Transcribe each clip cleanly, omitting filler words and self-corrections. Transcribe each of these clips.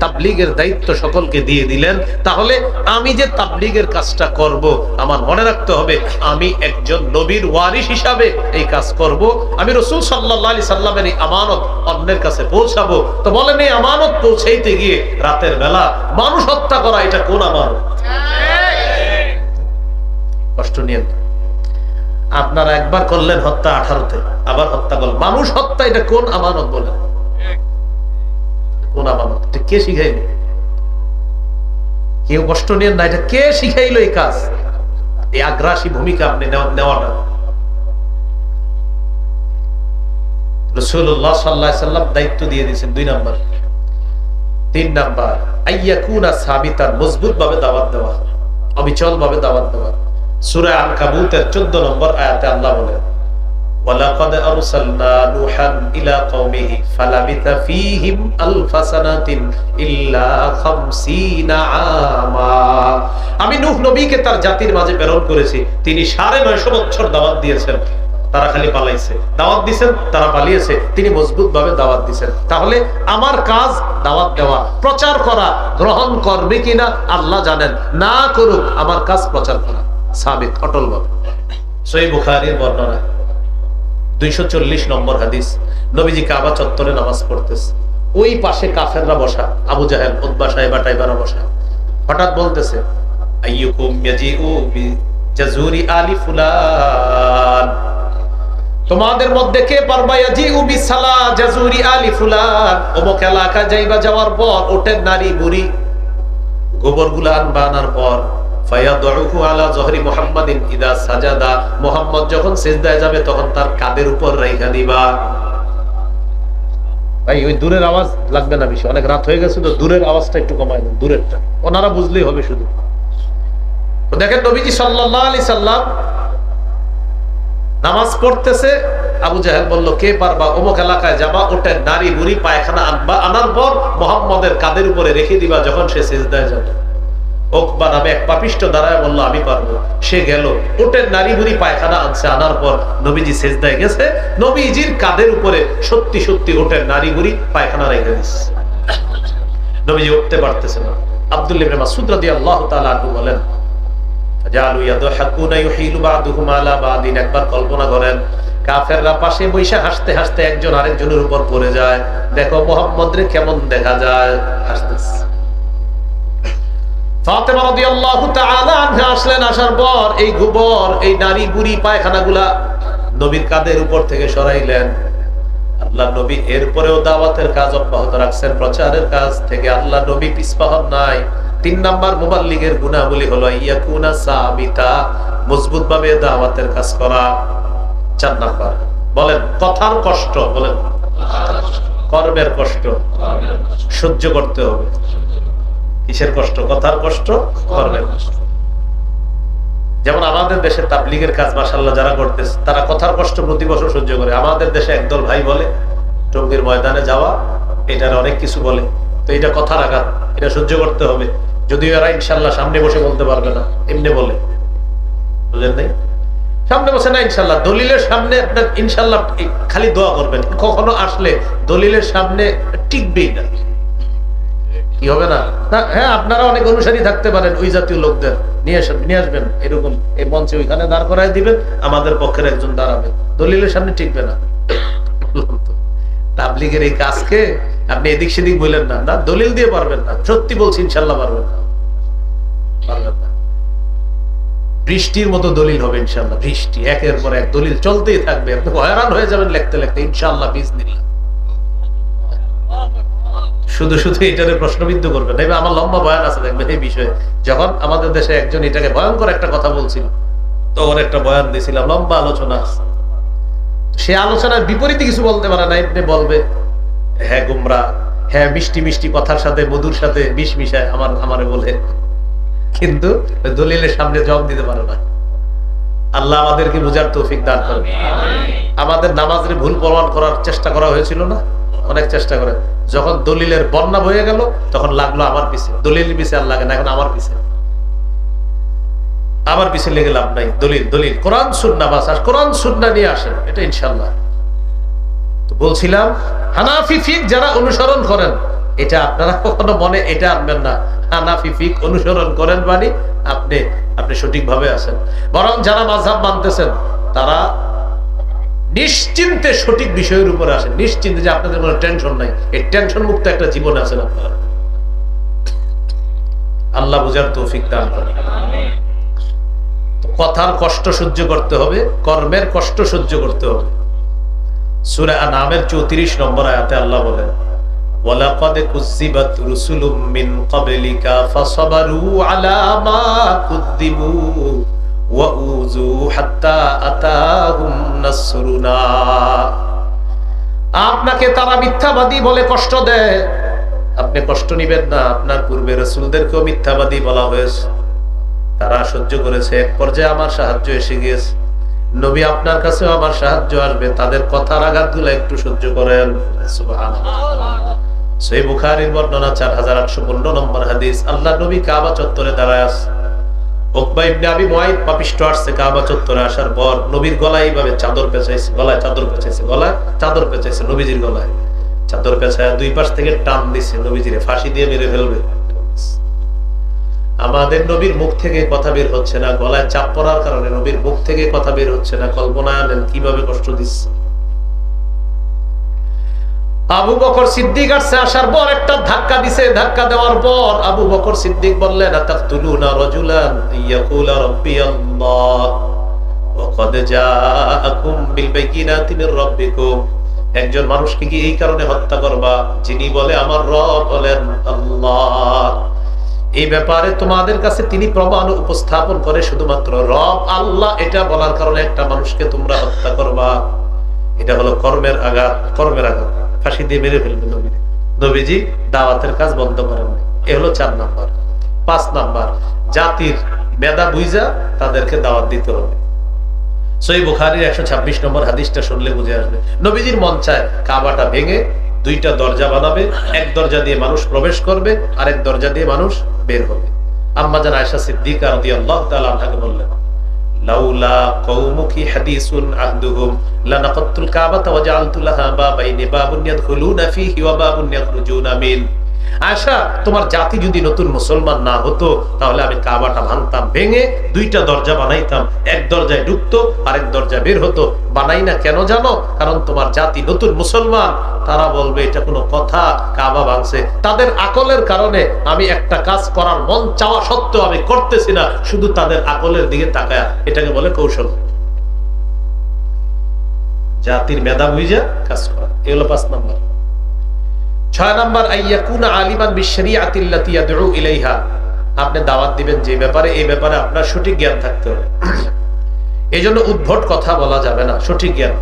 তাবলীগের দায়িত্ব সকলকে দিয়ে দিলেন, তাহলে আমি যে তাবলীগের কাজটা করব, আমার মনে রাখতে হবে আমি একজন নবীর ওয়ারিস হিসাবে এই কাজ করব। আমি রাসূল সাল্লাল্লাহু আলাইহি সাল্লামের এই আমানত অন্যের কাছে পৌঁছাবো। তো বলেন, এই আমানত পৌঁছাইতে গিয়ে রাতের বেলা মানুষ হত্যা করা, এটা কোন আমানত? কষ্ট নিয়েন। আপনারা একবার করলেন হত্যা 18তে, আবার হত্যা করলেন, মানুষ হত্যা, এটা কোন আমানত বলেন? কোন আমানত? এটা কে শিখাইল? কেউ কষ্ট নিয়েন না, এটা কে শিখাইলো এই কাজ? এই আগ্রাসী ভূমিকা আপনি নেওয়াটা। রাসূলুল্লাহ সাল্লাল্লাহু আলাইহি সাল্লাম দায়িত্ব দিয়ে দিয়েছেন 2 নাম্বার। 3 নাম্বার, আইয়াকুনা সাবিতান, মজবুত ভাবে দাওয়াত দেওয়া, অবিচল ভাবে দাওয়াত দেওয়া। সূরা আনকাবুতের 14 নম্বর আয়াতে আল্লাহ বলেন, ওয়ালাকাদ আরসালনা নূহান ইলা কওমিহি ফালাবিথা ফীহিম আলফা সানাতিন ইল্লা 50 আমা। আমি নূহ নবীকে তার জাতির মাঝে প্রেরণ করেছি, তিনি 950 বছর দাওয়াত দিয়েছেন, তারা খালি পালাইছে। দাওয়াত দিয়েছেন, তারা পালিয়েছে, তিনি মজবুত ভাবে দাওয়াত দিয়েছেন। তাহলে আমার কাজ দাওয়াত দেওয়া, প্রচার করা। গ্রহণ করবে কিনা আল্লাহ জানেন, না করুক, আমার কাজ প্রচার করা, সাবিত, অটল ভাবে। সহিহ বুখারীর বর্ণনা 240 নম্বর হাদিস, নবীজি কাবা চত্বরে নামাজ পড়তেছে, ওই পাশে কাফেররা বসা, আবু জাহেল, উতবা, সাইবা টাইবারা বসা। হঠাৎ বলতেছে, আইয়ুকুম ইয়াজিউ বিজাজুরি আলি ফুলান, তোমাদের মধ্যে কে পারবা ইয়াজিউ বিসালা জাজুরি আলি ফুলান, অমুক এলাকা যাইবা, যাওয়ার পর ওটের নারী বুড়ি গোবরগুলা আনবা, আনার পর ফায়াদউহু আলা যহরি মুহাম্মাদিন ইদা সাজাদা, মুহাম্মদ যখন সিজদায় যাবে তখন তার কাঁধের উপর রাইখা দিবা। ভাই ওই দূরের আওয়াজ লাগবে না বেশি, অনেক রাত হয়ে গেছে তো, দূরের আওয়াজটা একটু কমায় দেন, দূরেরটা ওনারা বুঝলেই হবে শুধু। তো দেখেন নবীজি সাল্লাল্লাহু আলাইহি সাল্লাম নামাজ পড়তেছে, আবু জাহেল বলল, কে পারবা অমুক এলাকায় যাবা, ওটা নারী বুড়ি পায়খানা আনবা, আনার পর মুহাম্মদের কাঁধের উপরে রেখে দিবা যখন সে সিজদায় যাবে। ওকবা নামে এক পাপিষ্ঠ দাঁড়ায় বলল, আমি পারবো। সে গেল, ওটের নারী বুড়ি পায়খানা আনছে, আনার পর নবীজি সিজদায় গেছে, নবীজির কাঁধের উপরে সত্যি সত্যি ওটের নারী বুড়ি পায়খানা রেখে দিচ্ছে। নবীজি উঠতে পারতেছে না। আব্দুল্লাহ ইবনে মাসউদ রাদিয়াল্লাহু তাআলা আনহু বলেন, জালু ইয়াদহাকুনা ইউহিলু বা'দুহুম আলা বা'দিন, একবার কল্পনা করেন কাফেররা পাশে বৈশা হাসতে হাসতে একজন আরেকজনের উপর পড়ে যায়, দেখো মুহাম্মদ রে কেমন দেখা যায়, হাসতেছে। ফাতেমা রাদিয়াল্লাহু তাআলা আনহা আসলেন, আসার পর এই গোবর, এই নারী বুড়ি পায়খানাগুলা নবীর কাঁধের উপর থেকে সরাইলেন। আল্লাহ নবী এরপরেও দাওয়াতের কাজ অব্যাহত রাখছেন, প্রচারের কাজ থেকে আল্লাহ নবী পিছপা হন নাই। 3 নাম্বার মুবাল্লিগের গুণাবলী হলো ইয়াকুনা সাবিতা, মজবুত ভাবে দাওয়াতের কাজ করা। 4 নাম্বার বলেন, কথার কষ্ট, বলেন কর্মের কষ্ট সহ্য করতে হবে। কিসের কষ্ট? কথার কষ্ট, কর্মের কষ্ট। যেমন আমাদের দেশে তাবলীগের কাজ মাশাআল্লাহ যারা করতেছে, তারা কথার কষ্ট প্রতি বছর সহ্য করে। আমাদের দেশে একদল ভাই বলে টঙ্গীর ময়দানে যাওয়া, এটার অনেক কিছু বলে, তো এটা কথার আঘাত, এটা সহ্য করতে হবে। যদিও এরা ইনশাল্লাহ সামনে বসে বলতে পারবে না, এমনি বলে, বুঝলেন নাই? সামনে বসে না ইনশাল্লাহ, দলিলের সামনে আপনার ইনশাল্লাহ খালি দোয়া করবেন, কখনো আসলে দলিলের সামনে টিকবেই না, কি হবে না? হ্যাঁ, আপনারা অনেক অনুসারী থাকতে পারেন, ওই জাতীয় লোকদের নিয়ে আসবেন, এরকম এই মঞ্চে ওইখানে দাঁড় করাই দিবেন, আমাদের পক্ষের একজন দাঁড়াবে, দলিলের সামনে টিকবে না। তাবলীগের এই কাজকে আপনি এদিক সেদিক বললেন না, না দলিল দিয়ে পারবেন না, সত্যি বলছি ইনশাল্লাহ পারবেন না, পারবেন না। বৃষ্টির মতো দলিল হবে ইনশাল্লাহ, বৃষ্টি, একের পর এক দলিল চলতেই থাকবে, আপনি হয়রান হয়ে যাবেন লিখতে লিখতে, ইনশাল্লাহ বিজনিল্লাহ। শুধু শুধু এটারে প্রশ্নবিদ্ধ করবেন, আমার লম্বা বয়ান আছে দেখবেন এই বিষয়ে। যখন আমাদের দেশে একজন এটাকে ভয়ঙ্কর একটা কথা বলছিল, তখন একটা বয়ান দিয়েছিলাম, লম্বা আলোচনা আছে। সে আলোচনার বিপরীতে কিছু বলতে পারে না, এমনি বলবে হ্যাঁ গুমরা, হ্যাঁ মিষ্টি মিষ্টি কথার সাথে মধুর সাথে বিষ মিশায় আমারে বলে, কিন্তু দলিলের সামনে জবাব দিতে পারে না। আল্লাহ আমাদেরকে বুঝার তৌফিক দান করুন। আমাদের নামাজের ভুল প্রমাণ করার চেষ্টা করা হয়েছিল না, অনেক চেষ্টা করে, যখন দলিলের বন্যা বয়ে গেল তখন লাগলো আমার পিছে, দলিলের পিছে আর লাগে না, এখন আমার পিছে, আমার পিছে লেগে লাভ নাই। দলিল দলিল কোরআন সুন্নাহ, বাস আর কোরআন সুন্নাহ নিয়ে আসেন, এটা ইনশাআল্লাহ। তো বলছিলাম হানাফি ফিকহ যারা অনুসরণ করেন, এটা আপনারা কখনো মনে এটা আনবেন না। হানাফি ফিক অনুসরণ করেন মানে আপনি সঠিকভাবে আছেন। বরং যারা মাযহাব মানতেছেন তারা নিশ্চিন্তে সঠিক বিষয়ের উপরে আসেন, নিশ্চিন্তে যে আপনাদের কোনো টেনশন নাই। এই টেনশন মুক্ত একটা জীবনে আছেন আপনারা। আল্লাহ বুঝার তৌফিক দান করেন। কথার কষ্ট সহ্য করতে হবে, কর্মের কষ্ট সহ্য করতে হবে। সূরা আনআমের 34 নম্বর আয়াতে আল্লাহ বলেন, ওয়ালাকাদ কুযযিবাত রুসুলুম মিন ক্বাবলিকা ফাসাবারু আলা মা কুযযিবু ওয়া উযু হাত্তা আতাহুম নাসরুনা। আপনাকে তারা মিথ্যাবাদী বলে কষ্ট দেয়, আপনি কষ্ট নিবেন না। আপনার পূর্বে রাসূলদেরকেও মিথ্যাবাদী বলা হয়েছে, তারা সহ্য করেছে। এক পর্যায়ে আমার সাহায্য এসে গিয়েছে। নবী আপনার কাছেও আমার সাহায্য আসবে, তাদের কথার আঘাতগুলো একটু সহ্য করেন। সুবহানাল্লাহ। সহিহ বুখারীর বর্ণনা 4815 নম্বর হাদিস। আল্লাহ নবী কাবা চত্বরে দাঁড়ায় আছে। উকবা ইবনে আবি মুআইদ পাপিষ্ট আসছে কাবা চত্বরে আসার পর নবীর গলায় এইভাবে চাদর পেঁচাইছে, গলায় চাদর পেঁচাইছে নবীজির গলায় চাদর পেঁচায় দুই পাশ থেকে টান দিছে, নবীজিরে ফাঁসি দিয়ে মেরে ফেলবে। আমাদের নবীর মুখ থেকে কথা বের হচ্ছে না, গলায় চাপ পড়ার কারণে নবীর মুখ থেকে কথা বের হচ্ছে না। কল্পনা আনেন কিভাবে কষ্ট দিচ্ছে। আবু বকর সিদ্দিক আসছে, আসার পর একটা ধাক্কা দিছে। ধাক্কা দেওয়ার পর আবু বকর সিদ্দিক বললেন, আতাকতুলুনা রাজুলান ইয়াকুলা রাব্বি আল্লাহ ওয়া ক্বাদ জাআকুম বিল বাইয়িনাতি মির রাব্বিকুম। একজন মানুষকে কি এই কারণে হত্যা করবা যিনি বলে আমার রব হলেন আল্লাহ? এই ব্যাপারে তোমাদের কাছে তিনি প্রমাণ উপস্থাপন করে শুধুমাত্র রব আল্লাহ এটা বলার কারণে একটা মানুষকে তোমরা হত্যা করবা। এটা হলো কর্মের আঘাত, কর্মের আঘাত। ফাঁসি দিয়ে মেরে ফেলবে নবীজি দাওয়াতের কাজ বন্ধ করেন। এ হলো 4 নাম্বার। 5 নাম্বার, জাতির মেধা বুঝা তাদেরকে দাওয়াত দিতে হবে। সহিহ বুখারীর 126 নম্বর হাদিসটা শুনলে বুঝে আসবে। নবীজির মন চায় কাবাটা ভেঙে 2টা দরজা বানাবে, এক দরজা দিয়ে মানুষ প্রবেশ করবে, আরেক দরজা দিয়ে মানুষ বের হবে। আম্মা জান আয়েশা সিদ্দিকা রাদিয়াল্লাহু তাআলা আনহাকে বললেন, লাউলা কওমুকি হাদিসুন আহদুহুম লানাকাতুল কাবাতা ওয়া জাআলতু লাহা বাবাইনি বাবুন ইয়াদখুলুনা ফীহি ওয়া বাবুন ইয়াখরুজুনা মিন। আয়েশা, তোমার জাতি যদি নতুন মুসলমান না হতো তাহলে আমি কাবাটা ভাঙতাম, ভেঙে 2টা দরজা বানাইতাম, এক দরজায় ঢুকতো আরেক দরজায় বের হতো। বানাই না কেন জানো? কারণ তোমার জাতি নতুন মুসলমান, তারা বলবে এটা কোনো কথা, কাবা ভাঙছে। তাদের আকলের কারণে আমি একটা কাজ করার মন চাওয়া সত্ত্বেও আমি করতেছি না, শুধু তাদের আকলের দিকে তাকায়। এটাকে বলে কৌশল। জাতির মেধা বুঝা কাজ করা, এগুলো 5 নাম্বার। 6 নাম্বার, আইয়াকুনা আলিমান বিশরিয়াতিল্লাতী ইয়াদউ ইলাইহা। আপনি দাওয়াত দিবেন যে ব্যাপারে, এই ব্যাপারে আপনার সঠিক জ্ঞান থাকতে হবে। এইজন্য উদ্ভট কথা বলা যাবে না, সঠিক জ্ঞান।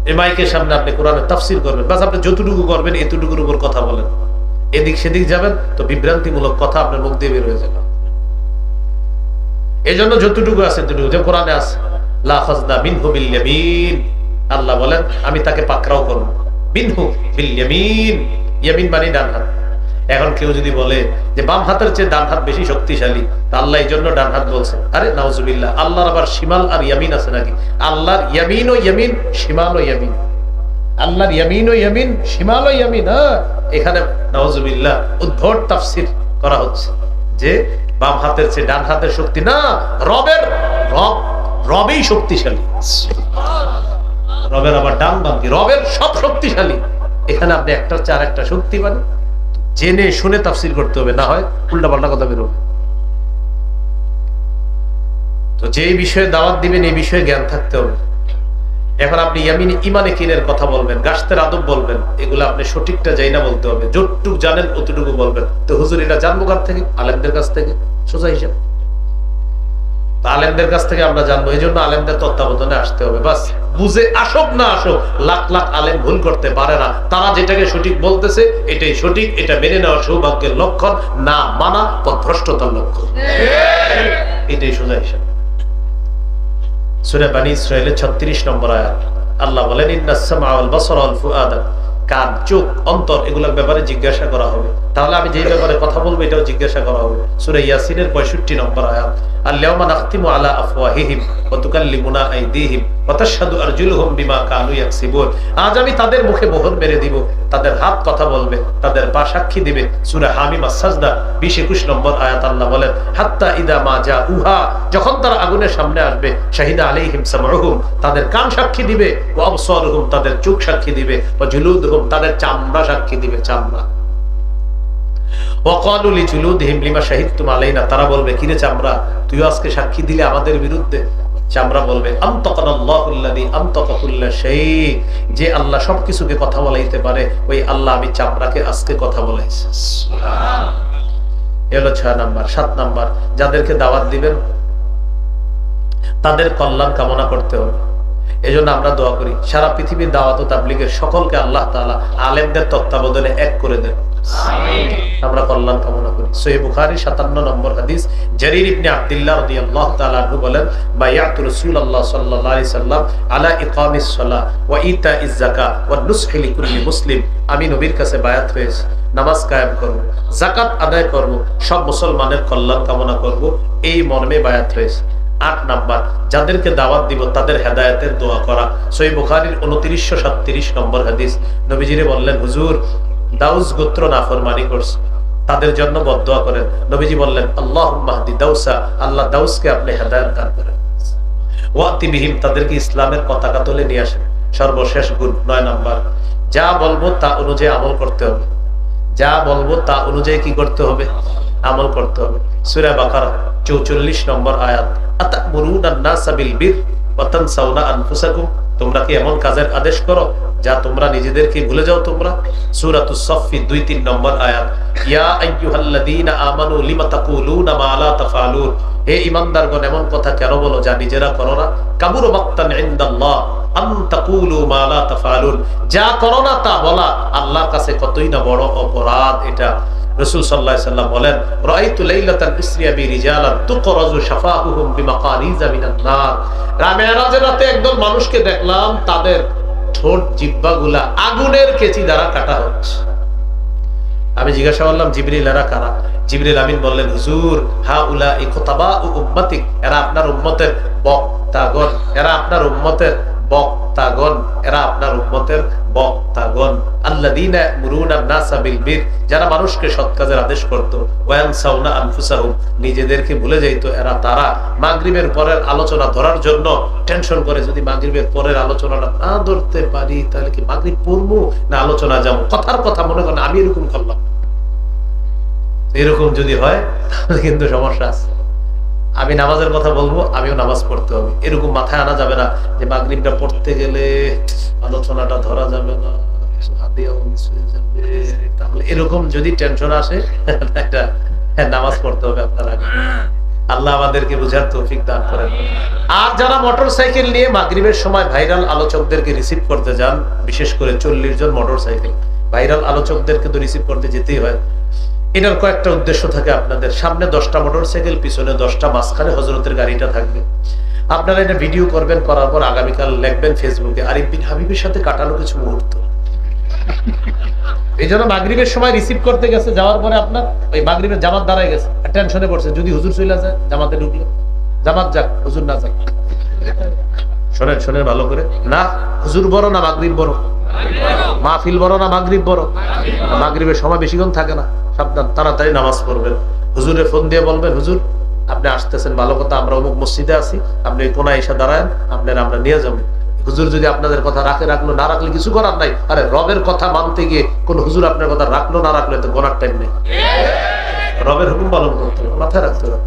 এই মাইকের সামনে আপনি কোরআনের তাফসীর করবেন, বাস আপনি যতটুকু করবেন এতটুকুর উপর কথা বলেন। এদিক সেদিক যাবেন তো বিভ্রান্তিমূলক কথা আপনার মুখ দিয়ে বের হয়ে যাবে। এইজন্য যতটুকু আছে ততটুকু, যে কোরআনে আছে লা খাযনা মিনহু বিল ইয়ামিন। আল্লাহ বলেন আমি তাকে পাকড়াও করব। মিনহু বিল ইয়ামিন, ইয়ামিন মানে ডান হাত। এখন কেউ যদি বলে যে বাম হাতের চেয়ে ডান হাত বেশি শক্তিশালী, তা আল্লাহ এই জন্য ডান হাত বলছে। আরে নাউজুবিল্লাহ, আল্লাহর আবার শিমাল আর ইয়ামিন আছে নাকি? আল্লাহর ইয়ামিন ও ইয়ামিন, শিমাল ও ইয়ামিন। আল্লাহর ইয়ামিন ও ইয়ামিন, শিমাল ও ইয়ামিন। এখানে নাউজুবিল্লাহ উদ্ভট তাফসীর করা হচ্ছে যে বাম হাতের চেয়ে ডান হাতের শক্তি না, রবই শক্তিশালী। রবের আবার ডান বাম কি? রবের সব শক্তিশালী। এখানে আপনি একটার চেয়ে আরেকটা শক্তি মানে জেনে শুনে তাফসীর করতে হবে, না হয় উল্টাপাল্টা কথা বের হবে। তো যে বিষয়ে দাওয়াত দিবেন এই বিষয়ে জ্ঞান থাকতে হবে। এখন আপনি ইমানে কিনের কথা বলবেন, গাছতের আদব বলবেন, এগুলো আপনি সঠিকটা যাই না বলতে হবে। যতটুকু জানেন অতটুকু বলবেন। তো হুজুর এটা জানবো কার থেকে? আলেমদের কাছ থেকে, সোজা হিসাব। আলেমদের কাছ থেকে আমরা জানবো, এই জন্য আলেমদের তত্ত্বাবধানে আসতে হবে। বাস বুঝে আসুক না আসুক, লাখ লাখ আলেম ভুল করতে পারে না। তারা যেটাকে সঠিক বলতেছে এটাই সঠিক, এটা মেনে নেওয়া সৌভাগ্যের লক্ষণ, না মানা পথভ্রষ্টতার লক্ষণ। এটাই সোজা হিসাব। সূরা বনী ইসরাঈলের 36 নম্বর আয়াত আল্লাহ বলেন, ইন্নাস সামআ ওয়াল বাসারা ওয়াল ফুআদা কান, চোখ, অন্তর এগুলোর ব্যাপারে জিজ্ঞাসা করা হবে। তাহলে আমি যেই ব্যাপারে কথা বলবো এটাও জিজ্ঞাসা করা হবে। সূরা ইয়াসিনের 65 নম্বর আয়াত, আল-ইয়াওমা নাখতিমু আলা আফওয়াহিহিম ওয়া তুকাল্লিমুনা আইদিহিম ওয়া তাশহাদু আরজুলুহুম বিমা কানু ইয়াকসিবুন। আজ আমি তাদের মুখে মোহর মেরে দিব, তাদের হাত কথা বলবে, তাদের পা সাক্ষী দিবে। সূরা হামিম আস-সাজদা 20-21 নম্বর আয়াত আল্লাহ বলেন, হাত্তা ইদা মা জাউহা, যখন তারা আগুনের সামনে আসবে, শাহিদা আলাইহিম সামউহুম, তাদের কান সাক্ষী দিবে, ওয়া আবসারুহুম, তাদের চোখ সাক্ষী দিবে, ওয়া জুলুদুহুম, তাদের চামড়া সাক্ষী দিবে, চামড়া। ওয়াকালু লিজুলুদিহিম লিমা শাহিদতুম আলাইনা, তারা বলবে কিরে চামড়া, তুই আজকে সাক্ষী দিলে আমাদের বিরুদ্ধে। চামড়া বলবে আনতাকানাল্লাহুল্লাযী আনতাকা কুল্লা শাই, যে আল্লাহ সবকিছুকে কথা বলাইতে পারে, ওই আল্লাহ আমি চামড়াকে আজকে কথা বলাইছি। সুবহানাল্লাহ। এলো 6 নাম্বার। 7 নাম্বার, যাদেরকে দাওয়াত দিবেন তাদের কল্যাণ কামনা করতে হবে। এজন্য আমরা দোয়া করি সারা পৃথিবীর দাওয়াত ও তাবলীগের সকলকে আল্লাহ তাআলা আলেমদের তত্ত্বাবধানে এক করে দেন। আমিন। আমরা কল্যাণ কামনা করি। সহিহ বুখারী 57 নম্বর হাদিস, জারীর ইবনে আব্দুল্লাহ রাদিয়াল্লাহু তাআলা আনহু বলেন, বায়াতু রাসূলুল্লাহ সাল্লাল্লাহু আলাইহি সাল্লাম আলা ইকামিস সালাহ ওয়া ইতাইজ যাকাত ওয়া নুসহি লিকুল্লি মুসলিম, আমি নবীর কাছে বায়াত হয়েছি, নামাজ কায়েম করব, যাকাত আদায় করব, সব মুসলমানের কল্যাণ কামনা করব, এই মর্মে বায়াত হয়েছে। 8 নাম্বার, যাদেরকে দাওয়াত দিব তাদের হেদায়েতের দোয়া করা। সহিহ বুখারীর 2937 নম্বর হাদিস, নবীজিরে বললেন, হুজুর দাউস গোত্র নাফরমানি করছে, তাদের জন্য বদদোয়া করেন। নবীজি বললেন, আল্লাহুম্মা হদি দাউসা, আল্লাহ দাউসকে আপনি হেদায়েত দান করেন। ওয়াতি বিহিম, তাদেরকে ইসলামের পতাকা তুলে নিয়ে আসেন। সর্বশেষ গুণ 9 নাম্বার, যা বলবো তা অনুযায়ী আমল করতে হবে। যা বলবো তা অনুযায়ী কি করতে হবে? আমল করতে হবে। সূরা বাকারা 44 নম্বর আয়াত, আতা'মুরুনান নাসা বিল বির ওয়া তানসাউনা আনফুসাকুম, তোমরা কি এমন কাজের আদেশ করো যা তোমরা নিজেদেরকে ভুলে যাও তোমরা? সূরাতুস সাফফি 2-3 নম্বর আয়াত, ইয়া আইয়ুহাল্লাযীনা আমানু লিমা তাকুলুনা মা লা তাফআলুন, হে ঈমানদারগণ এমন কথা কেন বলো যা নিজেরা করো না? কাবুরা মাকতান ইনদাল্লাহ আন তাকুলু মা লা তাফআলুন, যা করো না তা বলা আল্লাহর কাছে কতই না বড় অপরাধ এটা। রাসূল সাল্লাল্লাহু আলাইহি সাল্লাম বলেন, রাআইতু লাইলাতান ইসরিয়া বি রিজালান তুকরাজু শাফাহুহুম বিমাকারিজা মিনান নার, মেরাজের রাতে একদল মানুষকে দেখলাম তাদের ঠোঁট জিহ্বাগুলা আগুনের কেচি দ্বারা কাটা হচ্ছে। আমি জিজ্ঞাসা করলাম, জিবরিল এরা কারা? জিবরিল আমিন বললেন, হুজুর হাউলাই খুতাবাউ উম্মতিক, এরা আপনার উম্মতের বক্তাগণ, এরা আপনার উম্মতের বক্তাগণ, এরা আপনার উম্মতের বক্তাগণ। আল্লাযীনা ইয়া'মুরুনা আন-নাসা বিল বির, যারা মানুষকে সৎ কাজের আদেশ করত, ওয়া ইয়ানসাউনা আনফুসাহুম, নিজেদেরকে ভুলে যাইতো। এরা তারা মাগরিবের পরের আলোচনা ধরার জন্য টেনশন করে, যদি মাগরিবের পরের আলোচনাটা না ধরতে পারি তাহলে কি মাগরিব পড়বো না আলোচনা যাবো? কথার কথা মনে করেন আমি এরকম করলাম, এরকম যদি হয় তাহলে কিন্তু সমস্যা আছে। আমি নামাজের কথা বলবো, আমিও নামাজ পড়তে হবে, এরকম মাথায় আনা যাবে না যে মাগরিবটা পড়তে গেলে আলোচনাটা ধরা যাবে না, তাহলে এরকম যদি টেনশন আসে এটা নামাজ পড়তে হবে আপনার আগে। আল্লাহ আমাদেরকে বুঝার তৌফিক দান করেন। আর যারা মোটরসাইকেল নিয়ে মাগরিবের সময় ভাইরাল আলোচকদেরকে রিসিভ করতে যান, বিশেষ করে 40 জন মোটরসাইকেল, ভাইরাল আলোচকদেরকে তো রিসিভ করতে যেতেই হয়। এটার কয়েকটা উদ্দেশ্য থাকে আপনাদের। সামনে 10টা মোটরসাইকেল, পিছনে 10টা, মাঝখানে হযরতের গাড়িটা থাকবে। আপনারা এটা ভিডিও করবেন, করার পর আগামীকাল লিখবেন ফেসবুকে, আরিফ বিন হাবিবের সাথে কাটানো কিছু মুহূর্ত। এই জন্য মাগরিবের সময় রিসিভ করতে গেছে, যাওয়ার পরে আপনার ওই মাগরিবের জামাত দাঁড়ায় গেছে, টেনশনে পড়ছে, যদি হুজুর চলে যায় জামাতে ঢুকলো, জামাত যাক হুজুর না যাক। শোনেন শোনেন ভালো করে, না হুজুর বড় না মাগরিব বড়? মাহফিল বড় না মাগরিব বড়? মাগরিবের সময় বেশিক্ষণ থাকে না, সাবধান, তাড়াতাড়ি নামাজ পড়বেন। হুজুরে ফোন দিয়ে বলবেন, হুজুর আপনি আসতেছেন, ভালো কথা, আমরা অমুক মসজিদে আছি, আপনি কোনায় এসে দাঁড়ান, আপনারা আমরা নিয়ে যাবো। হুজুর যদি আপনাদের কথা রাখে রাখলো, না রাখলে কিছু করার নাই। আরে রবের কথা মানতে গিয়ে কোন হুজুর আপনার কথা রাখলো না রাখলো তো গোনার টাইম নেই, রবের হুকুম পালন করতে হবে, মাথায় রাখতে হবে।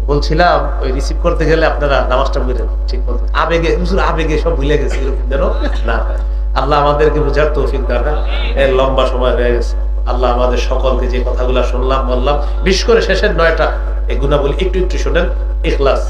বলছিলাম ওই রিসিভ করতে গেলে আপনারা নামাজটা বুঝেন ঠিক মতো, আবেগে হুজুর আবেগে সব ভুলে গেছে এরকম যেন না। আল্লাহ আমাদেরকে বুঝার তৌফিক দান। এর লম্বা সময় হয়ে গেছে। আল্লাহ আমাদের সকলকে যে কথাগুলো শুনলাম বললাম, বিশেষ করে শেষের 9টা এই গুণাবলী একটু একটু শোনেন। ইখলাস,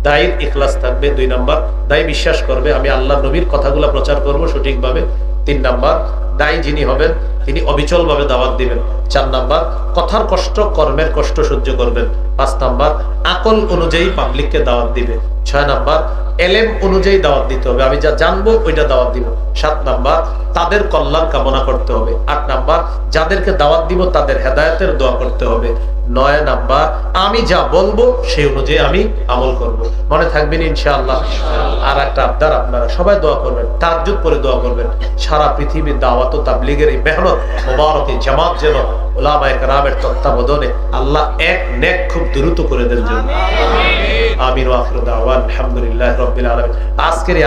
দায়ীর ইখলাস থাকবে। 2 নাম্বার, দায়ী বিশ্বাস করবে আমি আল্লাহ নবীর কথাগুলো প্রচার করব সঠিকভাবে। 3 নাম্বার, দায়ী যিনি হবেন তিনি অবিচল ভাবে দাওয়াত দিবেন। 4 নাম্বার, কথার কষ্ট কর্মের কষ্ট সহ্য করবেন। 5 নাম্বার, আকল অনুযায়ী পাবলিককে দাওয়াত দিবে। 6 নাম্বার এলেম অনুযায়ী দাওয়াত দিতে হবে, আমি যা জানবো ওইটা দাওয়াত দিব। 7 নাম্বার তাদের কল্যাণ কামনা করতে হবে। 8 নাম্বার যাদেরকে দাওয়াত দিব তাদের হেদায়েতের দোয়া করতে হবে। 9 নাম্বার আমি যা বলবো সেই অনুযায়ী আমি আমল করব। মনে থাকবেন ইনশাআল্লাহ। আর একটা আবদার, আপনারা সবাই দোয়া করবেন, তাহাজ্জুদ পড়ে দোয়া করবেন, সারা পৃথিবীর দাওয়াত ও তাবলীগের এই মেহনত মোবারক এই জামাত যেন উলামায়ে কেরামের তত্ত্বাবধানে আল্লাহ এক নেক খুব দ্রুত করে দেন জন্য। আমিন ওয়া আখিরু দাওয়ানা আলহামদুলিল্লাহি রাব্বিল আলামিন। আজকের